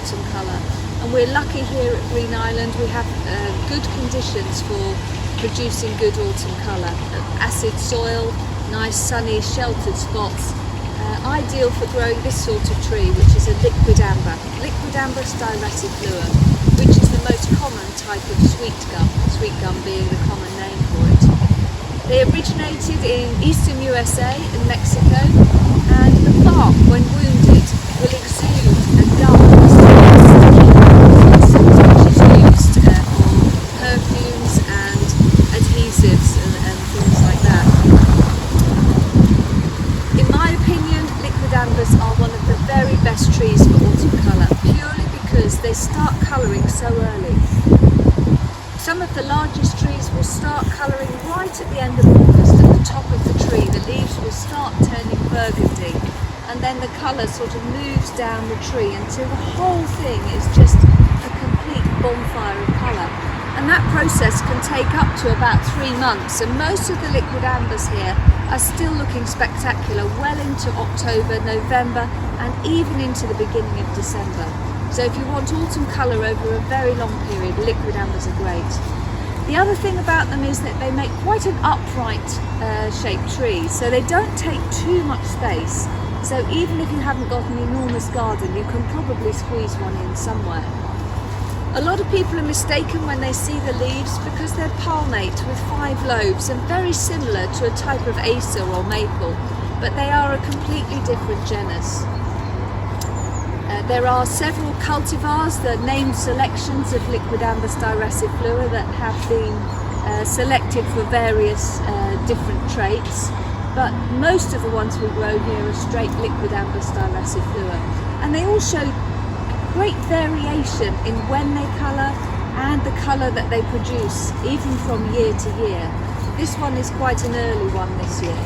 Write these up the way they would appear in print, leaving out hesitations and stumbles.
autumn colour. And we're lucky here at Green Island, we have good conditions for producing good autumn colour. Acid soil, nice sunny sheltered spots, ideal for growing this sort of tree, which is a liquidambar. Liquidambar styraciflua, which is the most common type of sweetgum being the common name for it. They originated in eastern USA and Mexico, and the bark, when wounded, will exude a gum which is used for perfumes and adhesives and things like that. In my opinion, liquidambars are one of the very best trees for autumn colour, purely because they start colouring so early. Some of the largest trees will start colouring right at the end of August. At the top of the tree, the leaves will start turning burgundy, and then the colour sort of moves down the tree until the whole thing is just a complete bonfire of colour. And that process can take up to about 3 months, and most of the liquidambars here are still looking spectacular well into October, November, and even into the beginning of December. So if you want autumn colour over a very long period, liquidambars are great. The other thing about them is that they make quite an upright shaped tree, so they don't take too much space. So even if you haven't got an enormous garden, you can probably squeeze one in somewhere. A lot of people are mistaken when they see the leaves because they're palmate with 5 lobes and very similar to a type of acer or maple, but they are a completely different genus. There are several cultivars, the named selections of Liquidambar styraciflua, that have been selected for various different traits, but most of the ones we grow here are straight Liquidambar styraciflua, and they all show great variation in when they colour and the colour that they produce, even from year to year. This one is quite an early one this year.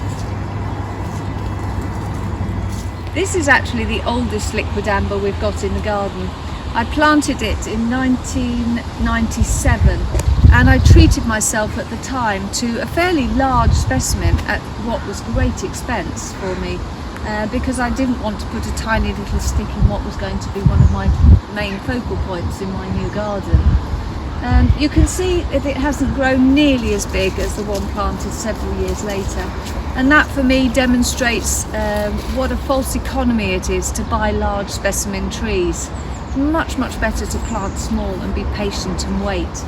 This is actually the oldest liquidambar we've got in the garden. I planted it in 1997, and I treated myself at the time to a fairly large specimen at what was great expense for me, because I didn't want to put a tiny little stick in what was going to be one of my main focal points in my new garden. You can see that it hasn't grown nearly as big as the one planted several years later, and that for me demonstrates what a false economy it is to buy large specimen trees. Much better to plant small and be patient and wait.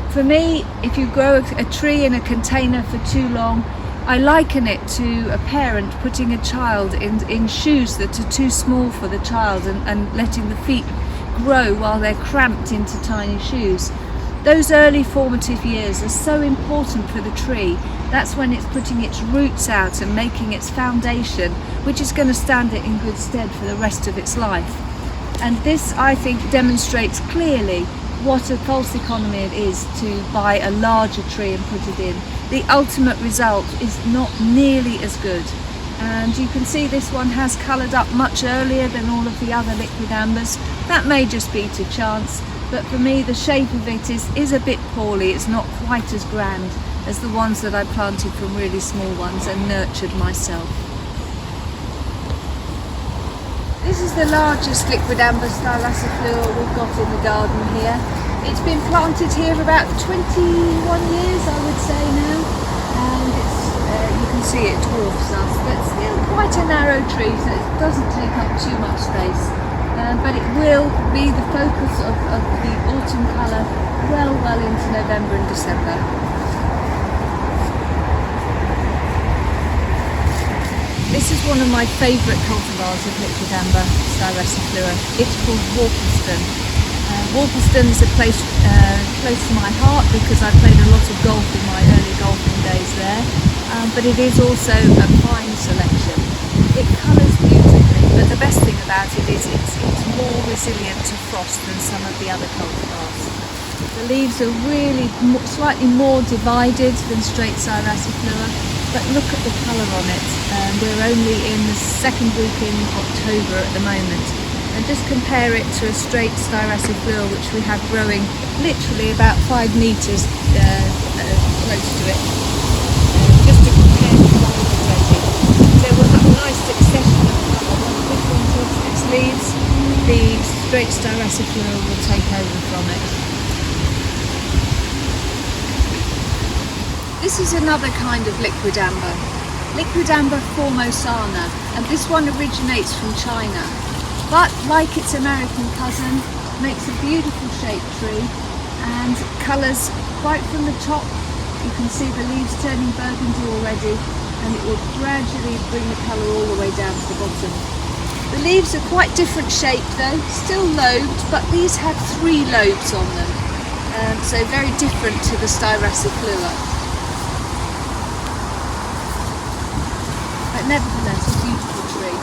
For me, if you grow a tree in a container for too long, I liken it to a parent putting a child in shoes that are too small for the child and letting the feet grow while they're cramped into tiny shoes. Those early formative years are so important for the tree. That's when it's putting its roots out and making its foundation, which is going to stand it in good stead for the rest of its life. And this, I think, demonstrates clearly what a false economy it is to buy a larger tree and put it in. The ultimate result is not nearly as good. And you can see this one has coloured up much earlier than all of the other liquidambars. That may just be to chance, but for me the shape of it is a bit poorly. It's not quite as grand as the ones that I planted from really small ones and nurtured myself. This is the largest Liquidambar styraciflua we've got in the garden here. It's been planted here about 21 years, I would say now, and it's, you can see it dwarfs us, but still quite a narrow tree, so it doesn't take up too much space, but it will be the focus of the autumn colour well into November and December. This is one of my favourite cultivars of Liquidambar styraciflua. It's called Waterston. Waterston is a place close to my heart because I played a lot of golf in my early golfing days there, but it is also a fine selection. It colours beautifully, but the best thing about it is it's more resilient to frost than some of the other cultivars. The leaves are really slightly more divided than straight styraciflua, but look at the colour on it. We're only in the second week in October at the moment, and just compare it to a straight styraciflua which we have growing literally about 5 metres close to it, just to compare the colour already. So we'll have a nice succession of colour. This one tilts its leaves, the straight styraciflora will take over from it. This is another kind of liquidambar, Liquidambar Formosana, and this one originates from China, but like its American cousin, makes a beautiful shaped tree and colours right from the top. You can see the leaves turning burgundy already, and it will gradually bring the colour all the way down to the bottom. The leaves are quite different shape though, still lobed, but these have 3 lobes on them, so very different to the styraciflora. But nevertheless, a beautiful tree.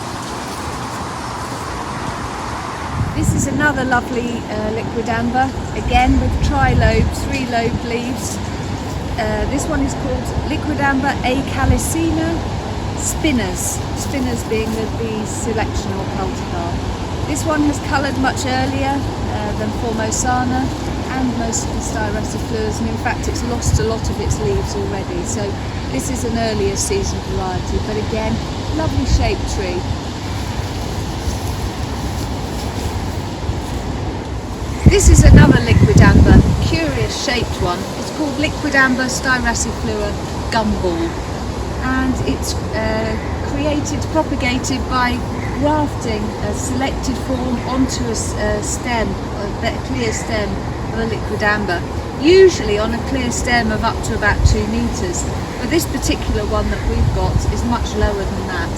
This is another lovely liquidambar, again with tri-lobed, 3-lobed leaves. This one is called Liquidambar Acalycina spinners being the selection or cultivar. This one has coloured much earlier than Formosana and most of the styracifloras, and in fact it's lost a lot of its leaves already, so this is an earlier season variety, but again, lovely shaped tree. This is another liquidambar, curious shaped one. It's called Liquidambar styraciflora Gumball, and it's propagated by grafting a selected form onto a stem, a clear stem of a liquidambar, usually on a clear stem of up to about 2 meters. But this particular one that we've got is much lower than that.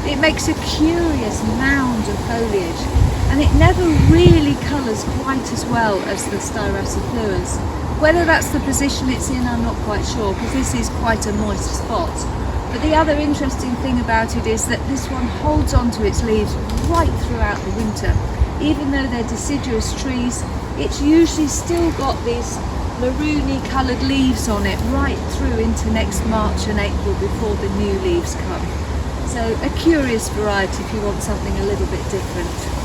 It makes a curious mound of foliage, and it never really colours quite as well as the styracifloras. Whether that's the position it's in, I'm not quite sure, because this is quite a moist spot. But the other interesting thing about it is that this one holds onto its leaves right throughout the winter. Even though they're deciduous trees, it's usually still got these maroony coloured leaves on it right through into next March and April before the new leaves come. So a curious variety if you want something a little bit different.